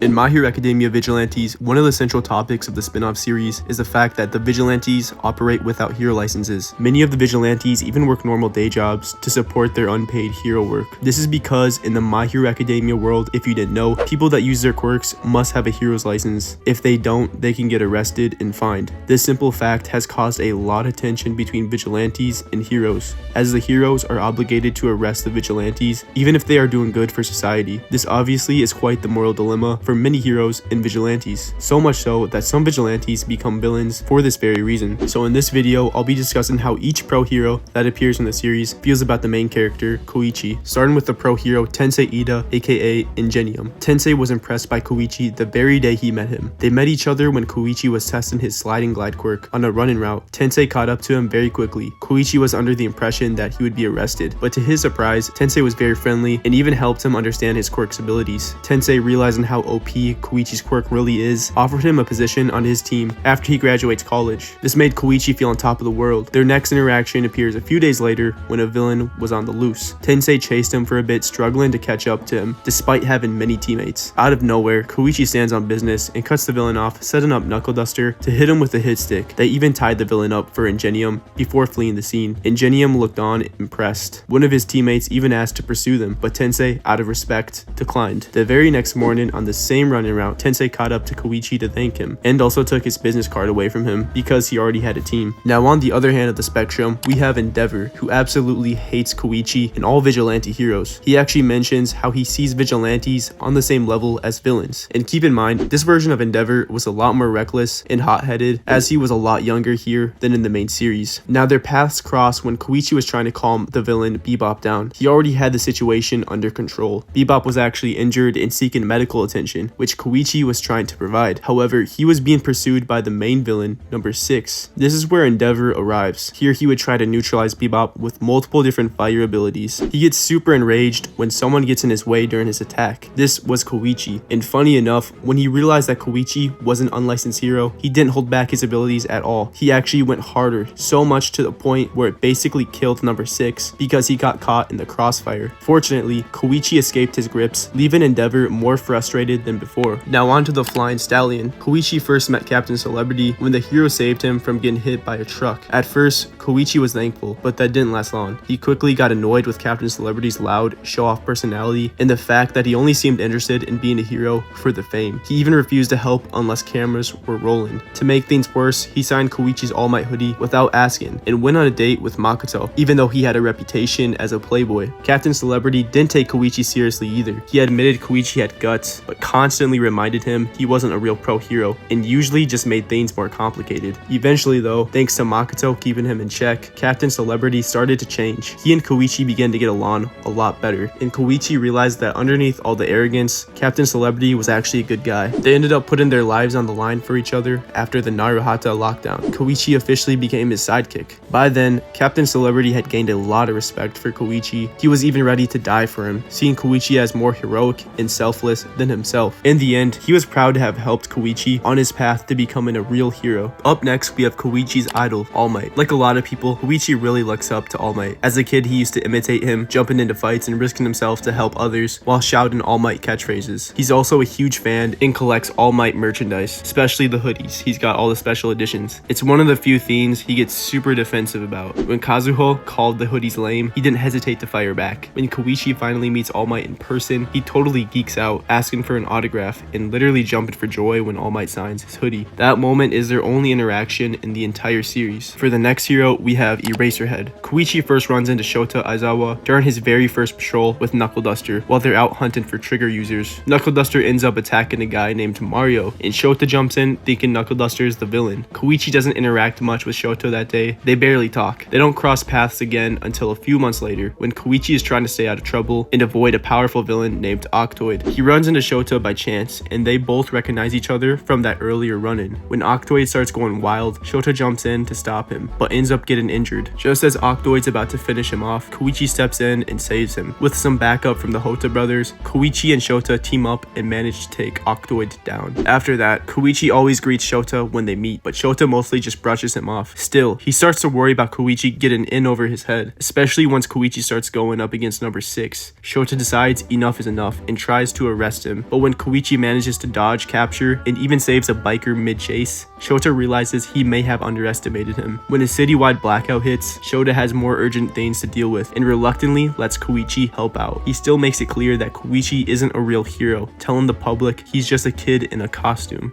In My Hero Academia Vigilantes, one of the central topics of the spin-off series is the fact that the Vigilantes operate without hero licenses. Many of the Vigilantes even work normal day jobs to support their unpaid hero work. This is because in the My Hero Academia world, if you didn't know, people that use their quirks must have a hero's license. If they don't, they can get arrested and fined. This simple fact has caused a lot of tension between Vigilantes and heroes, as the heroes are obligated to arrest the Vigilantes even if they are doing good for society. This obviously is quite the moral dilemma for many heroes and Vigilantes, so much so that some Vigilantes become villains for this very reason. So in this video, I'll be discussing how each pro hero that appears in the series feels about the main character, Koichi, starting with the pro hero Tensei Ida, aka Ingenium. Tensei was impressed by Koichi the very day he met him. They met each other when Koichi was testing his sliding glide quirk on a running route. Tensei caught up to him very quickly. Koichi was under the impression that he would be arrested, but to his surprise, Tensei was very friendly and even helped him understand his quirk's abilities. Tensei, realizing how OP Koichi's quirk really is, offered him a position on his team after he graduates college. This made Koichi feel on top of the world. Their next interaction appears a few days later when a villain was on the loose. Tensei chased him for a bit, struggling to catch up to him despite having many teammates. Out of nowhere, Koichi stands on business and cuts the villain off, setting up Knuckle Duster to hit him with a hit stick. They even tied the villain up for Ingenium before fleeing the scene. Ingenium looked on, impressed. One of his teammates even asked to pursue them, but Tensei, out of respect, declined. The very next morning on the same running route, Tensei caught up to Koichi to thank him, and also took his business card away from him because he already had a team. Now on the other hand of the spectrum, we have Endeavor, who absolutely hates Koichi and all Vigilante heroes. He actually mentions how he sees Vigilantes on the same level as villains. And keep in mind, this version of Endeavor was a lot more reckless and hot-headed, as he was a lot younger here than in the main series. Now their paths crossed when Koichi was trying to calm the villain Bebop down. He already had the situation under control. Bebop was actually injured and seeking medical attention, which Koichi was trying to provide. However, he was being pursued by the main villain, number 6. This is where Endeavor arrives. Here he would try to neutralize Bebop with multiple different fire abilities. He gets super enraged when someone gets in his way during his attack. This was Koichi, and funny enough, when he realized that Koichi was an unlicensed hero, he didn't hold back his abilities at all. He actually went harder, so much to the point where it basically killed number 6 because he got caught in the crossfire. Fortunately, Koichi escaped his grips, leaving Endeavor more frustrated than before. Now on to the Flying Stallion. Koichi first met Captain Celebrity when the hero saved him from getting hit by a truck. At first, Koichi was thankful, but that didn't last long. He quickly got annoyed with Captain Celebrity's loud, show-off personality and the fact that he only seemed interested in being a hero for the fame. He even refused to help unless cameras were rolling. To make things worse, he signed Koichi's All Might hoodie without asking and went on a date with Makoto, even though he had a reputation as a playboy. Captain Celebrity didn't take Koichi seriously either. He admitted Koichi had guts, but constantly reminded him he wasn't a real pro hero, and usually just made things more complicated. Eventually though, thanks to Makoto keeping him in check, Captain Celebrity started to change. He and Koichi began to get along a lot better, and Koichi realized that underneath all the arrogance, Captain Celebrity was actually a good guy. They ended up putting their lives on the line for each other after the Naruhata lockdown. Koichi officially became his sidekick. By then, Captain Celebrity had gained a lot of respect for Koichi. He was even ready to die for him, seeing Koichi as more heroic and selfless than himself. In the end, he was proud to have helped Koichi on his path to becoming a real hero. Up next, we have Koichi's idol, All Might. Like a lot of people, Koichi really looks up to All Might. As a kid, he used to imitate him, jumping into fights and risking himself to help others while shouting All Might catchphrases. He's also a huge fan and collects All Might merchandise, especially the hoodies. He's got all the special editions. It's one of the few things he gets super defensive about. When Kazuho called the hoodies lame, he didn't hesitate to fire back. When Koichi finally meets All Might in person, he totally geeks out, asking for an autograph and literally jumping for joy when All Might signs his hoodie. That moment is their only interaction in the entire series. For the next hero, we have Eraserhead. Koichi first runs into Shota Aizawa during his very first patrol with Knuckle Duster while they're out hunting for trigger users. Knuckle Duster ends up attacking a guy named Mario, and Shota jumps in thinking Knuckle Duster is the villain. Koichi doesn't interact much with Shota that day. They barely talk. They don't cross paths again until a few months later when Koichi is trying to stay out of trouble and avoid a powerful villain named Octoid. He runs into Shota by chance, and they both recognize each other from that earlier run-in. When Octoid starts going wild, Shota jumps in to stop him, but ends up getting injured. Just as Octoid's about to finish him off, Koichi steps in and saves him. With some backup from the Hota brothers, Koichi and Shota team up and manage to take Octoid down. After that, Koichi always greets Shota when they meet, but Shota mostly just brushes him off. Still, he starts to worry about Koichi getting in over his head, especially once Koichi starts going up against number 6. Shota decides enough is enough and tries to arrest him, but when when Koichi manages to dodge capture and even saves a biker mid-chase, Shota realizes he may have underestimated him. When a citywide blackout hits, Shota has more urgent things to deal with and reluctantly lets Koichi help out. He still makes it clear that Koichi isn't a real hero, telling the public he's just a kid in a costume.